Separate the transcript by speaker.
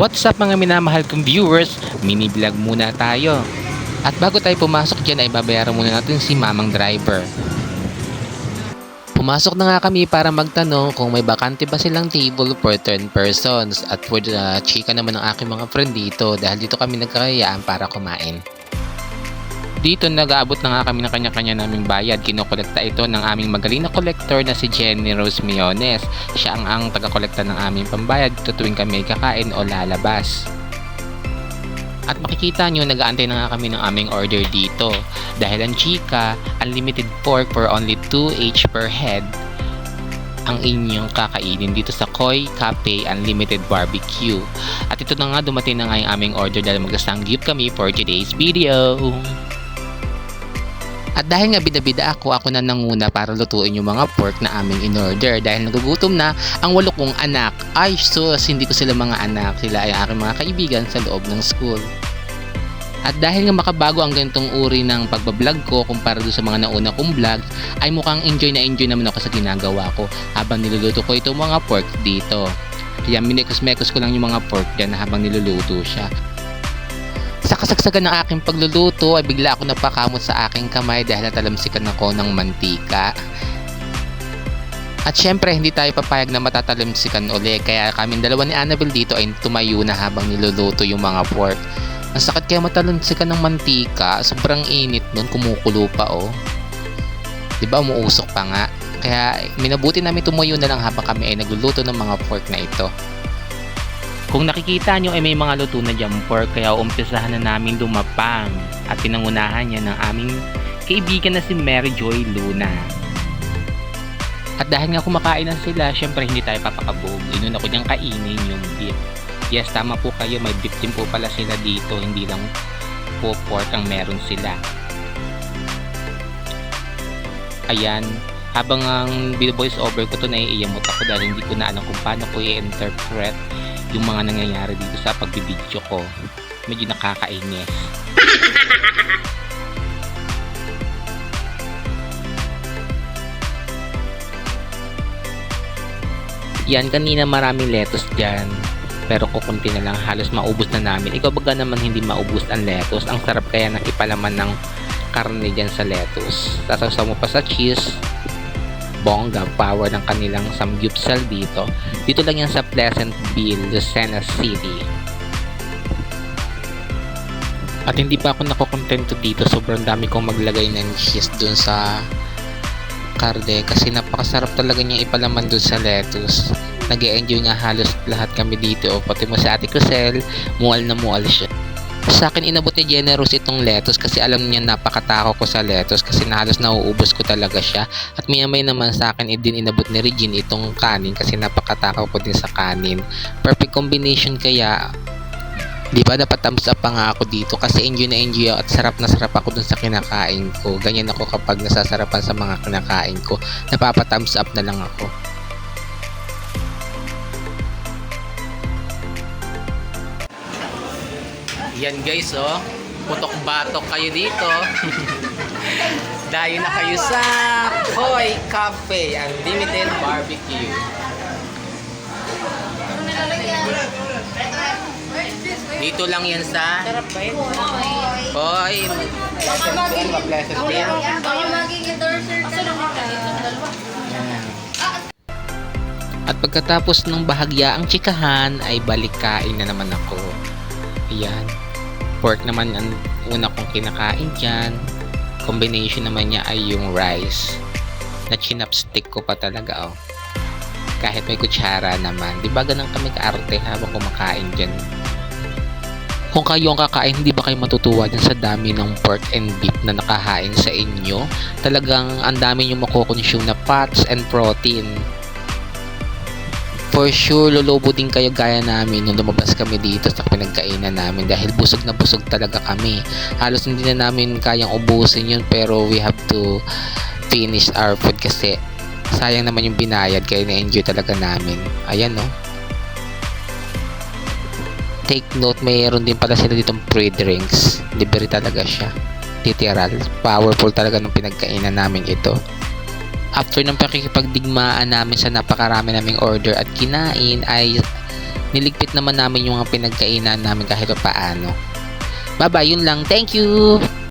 Speaker 1: What's up mga minamahal kong viewers, mini vlog muna tayo. At bago tayo pumasok dyan ay babayaran muna natin si mamang driver. Pumasok na nga kami para magtanong kung may bakante ba silang table for 10 persons. At for the chika naman ng aking mga friend dito dahil dito kami nagkakayaan para kumain. Dito nag-aabot na nga kami ng kanya-kanya naming bayad. Kinokolekta ito ng aming magaling na collector na si Jenny Rose Miones. Siya ang taga-kolekta ng aming pambayad tuwing kami kakain o lalabas. At makikita nyo, nag-aantay na nga kami ng aming order dito. Dahil ang chika, unlimited pork for only 2 each per head ang inyong kakainin dito sa Koi Cafe Unlimited Barbecue. At ito na nga, dumating na nga yung aming order dahil magsasanggip kami for today's video. At dahil nga bida-bida ako na nanguna para lutuin yung mga pork na aming in-order dahil nagugutom na ang 8 kong anak. Ay sus, hindi ko sila mga anak, sila ay aking mga kaibigan sa loob ng school. At dahil nga makabago ang ganitong uri ng pagbablog ko kumpara doon sa mga nauna kong vlog, ay mukhang enjoy naman ako sa ginagawa ko habang niluluto ko itong mga pork dito. Kaya minekos-mekos ko lang yung mga pork dyan habang niluluto siya. Sa kasagsagan ng aking pagluluto ay bigla ako napakamot sa aking kamay dahil natalamsikan ako ng mantika. At syempre hindi tayo papayag na matatalamsikan uli kaya kaming dalawa ni Annabelle dito ay tumayo na habang niluluto yung mga pork. Ang sakit kaya matalamsikan ng mantika, sobrang init nun, kumukulo pa oh. Diba umuusok pa nga? Kaya minabuti namin tumayo na lang habang kami ay nagluluto ng mga pork na ito. Kung nakikita nyo ay may mga luto na dyan pork kaya umpisahan na namin lumapang at pinangunahan niya ng aming kaibigan na si Mary Joy Luna. At dahil nga kumakain na sila, syempre hindi tayo papakabog. Inuna ko niyang kainin yung beef. Yes, tama po kayo, may beef din po pala sila dito, hindi lang po pork ang meron sila. Ayan, habang ang voice over ko to naiiyamot ako dahil hindi ko na alam kung paano ko i-interpret yung mga nangyayari dito sa pagbibidyo ko. Medyo nakakainis. Yan, kanina maraming lettuce dyan. Pero kukunti na lang, halos maubos na namin. Ikaw baga naman hindi maubos ang lettuce. Ang sarap kaya ng ipalaman ng karne dyan sa lettuce. Sasasaw mo pa sa cheese. Bongga, power ng kanilang samgyupsal dito. Dito lang yan sa Pleasantville, Lucena City. At hindi pa ako nakokontento dito. Sobrang dami kong maglagay ng cheese dun sa karne kasi napakasarap talaga niya ipalaman dun sa lettuce. Nag-e-enjoy nga halos lahat kami dito. Pati mo sa Ate Crisel, mual na mual siya. Sa akin inabot ni Generous itong lettuce kasi alam niya napakatako ko sa lettuce kasi halos nauubos ko talaga siya. At maya-may naman sa akin din inabot ni Regine itong kanin kasi napakatakaw ko din sa kanin. Perfect combination kaya. Di ba dapat thumbs up pa nga ako dito kasi enjoy na enjoy at sarap na sarap ako dun sa kinakain ko. Ganyan ako kapag nasasarapan sa mga kinakain ko. Napapa-thumbs up na lang ako. Yan guys oh, putok-batok kayo dito. Dayo na kayo sa Koi Cafe Unlimited Barbecue. Dito lang yan sa Koi Pleasantville. At pagkatapos ng bahagyaang chikahan ay balik kain na naman ako. Ayan, pork naman ang una kong kinakain dyan. Combination naman niya ay yung rice na chinapstick ko pa talaga oh. Kahit may kutsara naman, di ba ganun kami kaarte habang kumakain dyan. Kung kayo ang kakain, hindi ba kayo matutuwa dyan sa dami ng pork and beef na nakahain sa inyo? Talagang ang dami nyo makukonsume na fats and protein. For sure, lulubo din kayo gaya namin nung lumabas kami dito sa pinagkainan namin dahil busog na busog talaga kami. Halos hindi na namin kayang ubusin yun pero we have to finish our food kasi sayang naman yung binayad kaya na-enjoy talaga namin. Ayan no. Take note, mayroon din pala sila ditong free drinks. Libre talaga siya. Literal. Powerful talaga nung pinagkainan namin ito. After ng pakikipagdigmaan namin sa napakarami naming order at kinain ay niligpit naman namin yung mga pinagkainan namin kahit pa paano. Bye-bye, yun lang. Thank you!